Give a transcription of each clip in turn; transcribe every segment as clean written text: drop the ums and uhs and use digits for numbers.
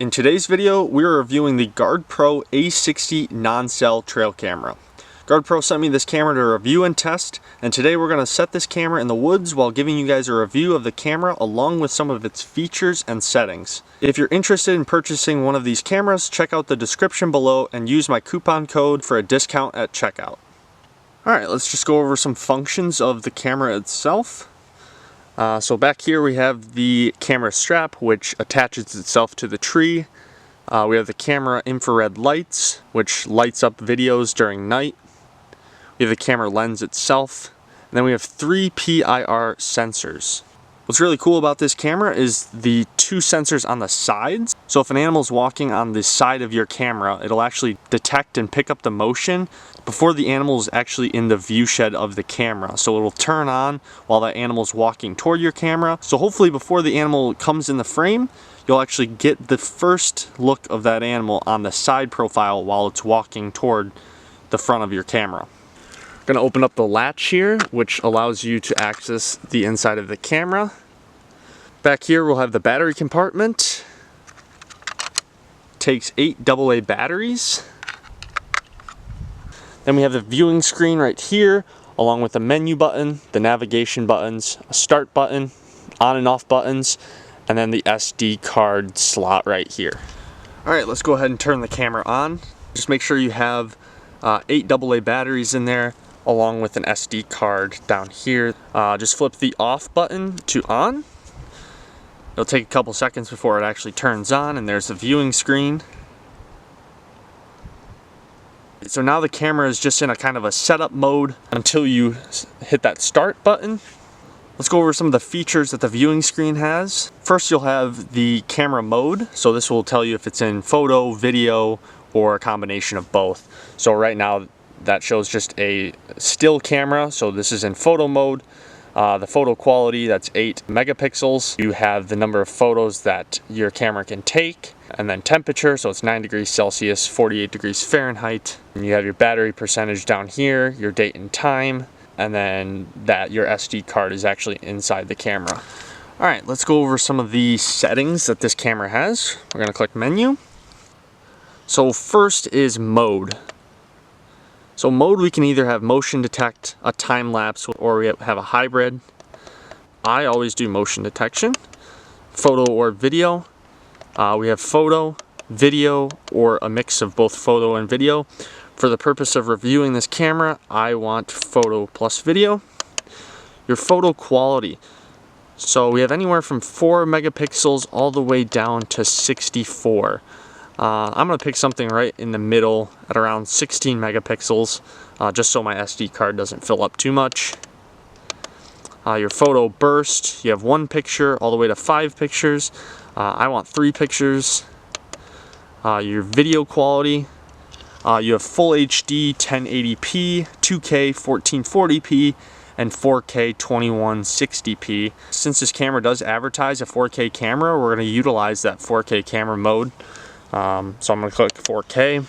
In today's video, we're reviewing the GardePro A60 non-cell trail camera. GardePro sent me this camera to review and test, and today we're going to set this camera in the woods while giving you guys a review of the camera along with some of its features and settings. If you're interested in purchasing one of these cameras, check out the description below and use my coupon code for a discount at checkout. Alright, let's just go over some functions of the camera itself. So back here we have the camera strap, which attaches itself to the tree. We have the camera infrared lights, which lights up videos during night. We have the camera lens itself. And then we have 3 PIR sensors. What's really cool about this camera is the 2 sensors on the sides. So if an animal's walking on the side of your camera, it'll actually detect and pick up the motion before the animal is actually in the view shed of the camera. So it'll turn on while that animal's walking toward your camera. So hopefully before the animal comes in the frame, you'll actually get the first look of that animal on the side profile while it's walking toward the front of your camera. I'm going to open up the latch here, which allows you to access the inside of the camera. Back here we'll have the battery compartment. Takes 8 AA batteries. Then we have the viewing screen right here, along with the menu button, the navigation buttons, a start button, on and off buttons, and then the SD card slot right here. Alright, let's go ahead and turn the camera on. Just make sure you have 8 AA batteries in there, along with an SD card down here. Just flip the off button to on. It'll take a couple seconds before it actually turns on, and there's the viewing screen. So now the camera is just in a kind of a setup mode until you hit that start button. Let's go over some of the features that the viewing screen has. First, you'll have the camera mode. So this will tell you if it's in photo, video, or a combination of both. So right now that shows just a still camera. So this is in photo mode. The photo quality, that's 8 megapixels. You have the number of photos that your camera can take, and then temperature, so it's 9 degrees Celsius, 48 degrees Fahrenheit. And you have your battery percentage down here, your date and time, and then that your SD card is actually inside the camera. Alright, let's go over some of the settings that this camera has. We're going to click menu. So first is mode. So mode, we can either have motion detect, a time lapse, or we have a hybrid. I always do motion detection. Photo or video. We have photo, video, or a mix of both photo and video. For the purpose of reviewing this camera, I want photo plus video. Your photo quality. So we have anywhere from 4 megapixels all the way down to 64. I'm going to pick something right in the middle at around 16 megapixels, just so my SD card doesn't fill up too much. Your photo burst, you have 1 picture all the way to 5 pictures. I want 3 pictures. Your video quality, you have full HD 1080p, 2K 1440p, and 4K 2160p. Since this camera does advertise a 4K camera, we're going to utilize that 4K camera mode. So I'm going to click 4K.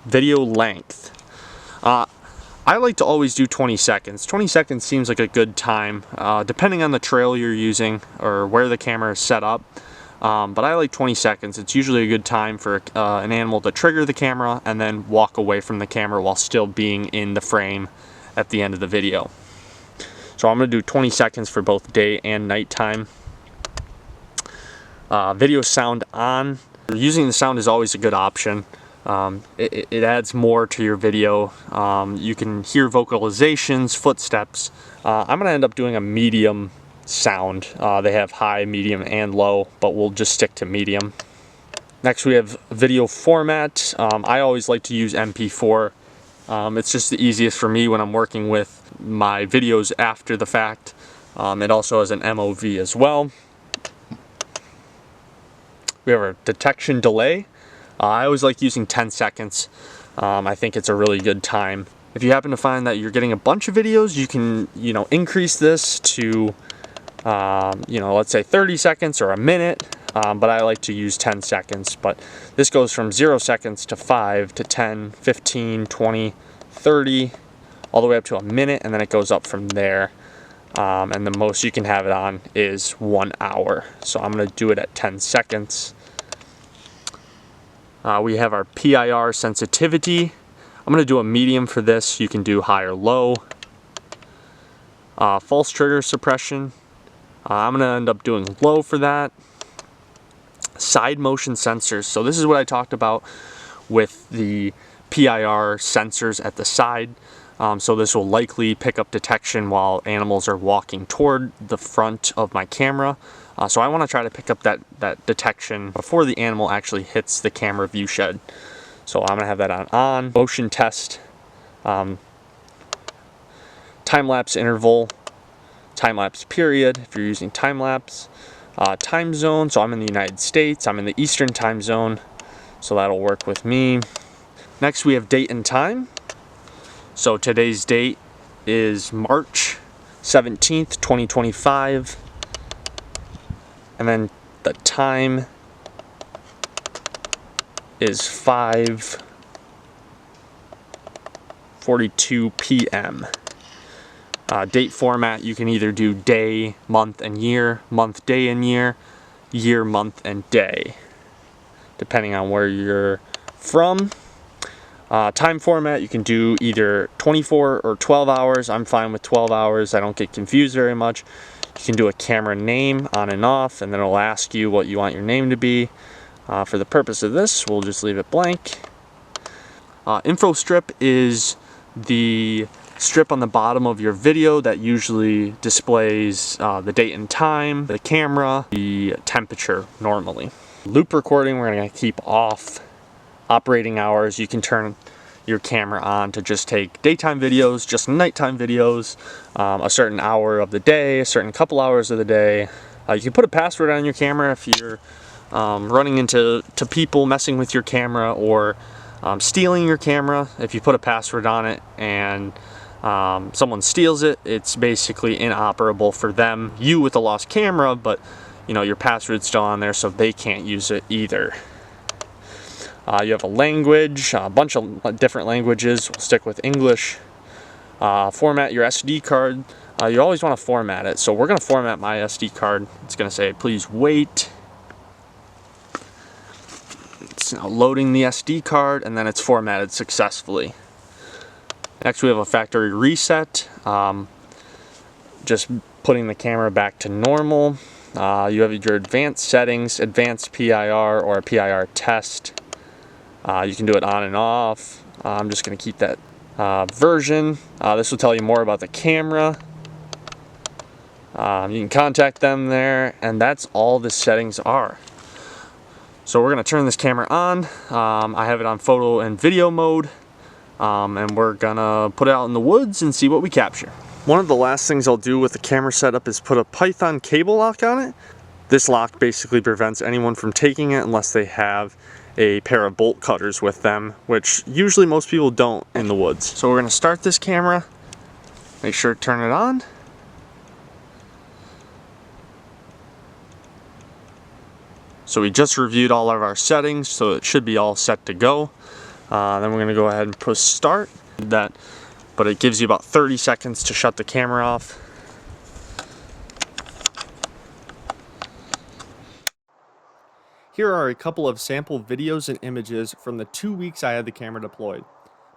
Video length. I like to always do 20 seconds. 20 seconds seems like a good time, depending on the trail you're using or where the camera is set up. But I like 20 seconds. It's usually a good time for an animal to trigger the camera and then walk away from the camera while still being in the frame at the end of the video. So I'm going to do 20 seconds for both day and night time. Video sound on. Using the sound is always a good option. It adds more to your video. You can hear vocalizations, footsteps. I'm going to end up doing a medium sound. They have high, medium, and low, but we'll just stick to medium. Next we have video format. I always like to use MP4. It's just the easiest for me when I'm working with my videos after the fact. It also has an MOV as well. We have a detection delay. I always like using 10 seconds. I think it's a really good time. If you happen to find that you're getting a bunch of videos, you can, increase this to, let's say 30 seconds or a minute. But I like to use 10 seconds. But this goes from 0 seconds to 5 to 10, 15, 20, 30, all the way up to a minute, and then it goes up from there. and the most you can have it on is 1 hour. So I'm going to do it at 10 seconds. We have our PIR sensitivity. I'm going to do a medium for this. You can do high or low. False trigger suppression. I'm going to end up doing low for that. Side motion sensors. So this is what I talked about with the PIR sensors at the side. So this will likely pick up detection while animals are walking toward the front of my camera. So I want to try to pick up that detection before the animal actually hits the camera view shed. So I'm going to have that on. Motion test. Time-lapse interval. Time-lapse period if you're using time-lapse. Time zone. So I'm in the United States. I'm in the Eastern time zone. So that'll work with me. Next we have date and time. So today's date is March 17th, 2025. And then the time is 5:42 p.m. Date format, you can either do day, month, and year, month, day, and year, year, month, and day, depending on where you're from. Time format, you can do either 24 or 12 hours. I'm fine with 12 hours. I don't get confused very much. You can do a camera name on and off, and then it'll ask you what you want your name to be. For the purpose of this, we'll just leave it blank. Info strip is the strip on the bottom of your video that usually displays the date and time, the camera, the temperature normally. Loop recording, we're going to keep off. Operating hours, you can turn your camera on to just take daytime videos, just nighttime videos, a certain hour of the day, a certain couple hours of the day. You can put a password on your camera if you're running into people messing with your camera or stealing your camera. If you put a password on it and someone steals it, it's basically inoperable for them. You with a lost camera, but you know your password's still on there, so they can't use it either. You have a language, a bunch of different languages. We'll stick with English. Format your SD card. You always want to format it. So we're going to format my SD card. It's going to say, please wait. It's now loading the SD card, and then it's formatted successfully. Next we have a factory reset. Just putting the camera back to normal. You have your advanced settings, advanced PIR or a PIR test. You can do it on and off. I'm just going to keep that version. This will tell you more about the camera. You can contact them there, and that's all the settings are. So we're going to turn this camera on. I have it on photo and video mode, and we're going to put it out in the woods and see what we capture. One of the last things I'll do with the camera setup is put a Python cable lock on it. This lock basically prevents anyone from taking it unless they have a pair of bolt cutters with them, which usually most people don't in the woods. So we're going to start this camera, make sure to turn it on. So we just reviewed all of our settings, so it should be all set to go. Then we're going to go ahead and push start. But it gives you about 30 seconds to shut the camera off. Here are a couple of sample videos and images from the 2 weeks I had the camera deployed.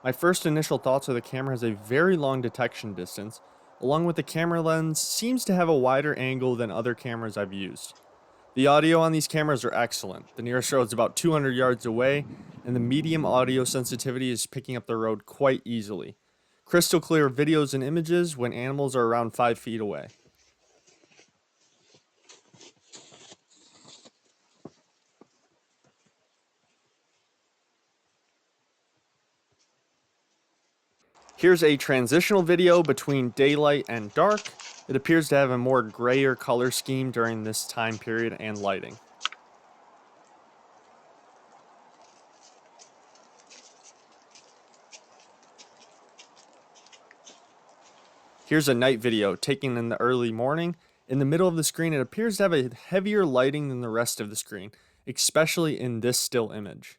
My first initial thoughts are the camera has a very long detection distance, along with the camera lens seems to have a wider angle than other cameras I've used. The audio on these cameras are excellent. The nearest road is about 200 yards away, and the medium audio sensitivity is picking up the road quite easily. Crystal clear videos and images when animals are around 5 feet away. Here's a transitional video between daylight and dark. It appears to have a more grayer color scheme during this time period and lighting. Here's a night video taken in the early morning. In the middle of the screen, it appears to have a heavier lighting than the rest of the screen, especially in this still image.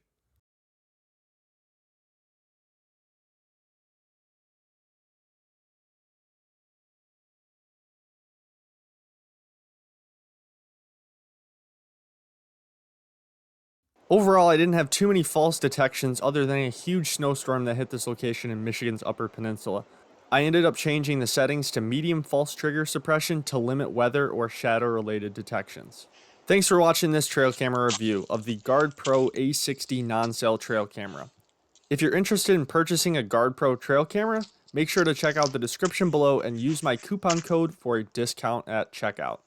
Overall, I didn't have too many false detections other than a huge snowstorm that hit this location in Michigan's Upper Peninsula. I ended up changing the settings to medium false trigger suppression to limit weather or shadow related detections. Thanks for watching this trail camera review of the GardePro A60 non-cell trail camera. If you're interested in purchasing a GardePro trail camera, make sure to check out the description below and use my coupon code for a discount at checkout.